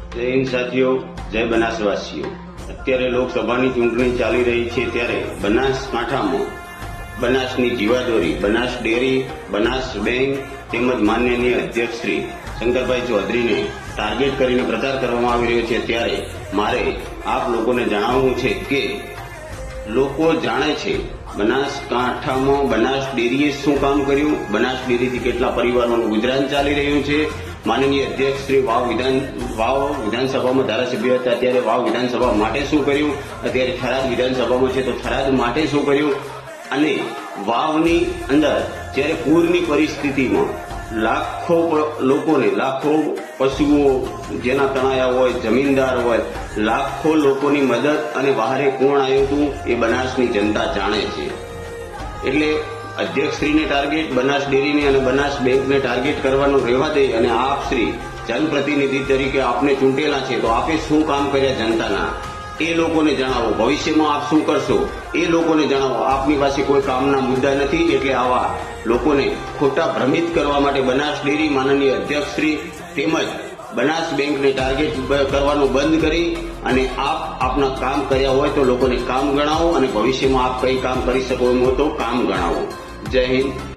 જય હિન્દ સાથીઓ, જય બનાસવાસીઓ। અત્યારે લોકસભાની ચૂંટણી ચાલી રહી છે ત્યારે બનાસકાંઠામાં બનાસની જીવાદોરી, બનાસ ડેરી, બનાસ બેંક તેમજ માનનીય અધ્યક્ષ શ્રી શંકરભાઈ ચૌધરીને ટાર્ગેટ કરીને પ્રચાર કરવામાં આવી રહ્યો છે। ત્યારે મારે આપ લોકોને જણાવવું છે કે લોકો જાણે છે બનાસકાંઠામાં બનાસ ડેરીએ શું કામ કર્યું, બનાસ ડેરીથી કેટલા પરિવારોનું ગુજરાન ચાલી રહ્યું છે। માનનીય અધ્યક્ષ શ્રી વાવ વિધાનસભામાં ધારાસભ્ય હતા ત્યારે વાવ વિધાનસભા માટે શું કર્યું, અત્યારે થરાદ વિધાનસભામાં છે તો થરાદ માટે શું કર્યું, અને વાવની અંદર જ્યારે પૂરની પરિસ્થિતિમાં લાખો લોકોને, લાખો પશુઓ જેના તણાયા હોય, જમીનદાર હોય, લાખો લોકોની મદદ અને બહારે કોણ આવ્યું હતું એ બનાસની જનતા જાણે છે। એટલે અધ્યક્ષશ્રીને ટાર્ગેટ, બનાસ ડેરીને અને બનાસ બેંકને ટાર્ગેટ કરવાનું રહેવા દે અને આપ શ્રી જનપ્રતિનિધિ તરીકે આપને ચૂંટેલા છે તો આપે શું કામ કર્યા જનતાના એ લોકોને જણાવો। ભવિષ્યમાં આપ શું કરશો એ લોકોને જણાવો। આપની પાસે કોઈ કામના મુદ્દા નથી, એટલે આવા લોકોને ખોટા ભ્રમિત કરવા માટે બનાસ ડેરી, માનનીય અધ્યક્ષશ્રી તેમજ બનાસ બેંકને ટાર્ગેટ કરવાનું બંધ કરી અને આપ આપના કામ કર્યા હોય તો લોકોને કામ ગણાવો અને ભવિષ્યમાં આપ કઈ કામ કરી શકો એમ હોય તો કામ ગણાવો। જય હિન્દ।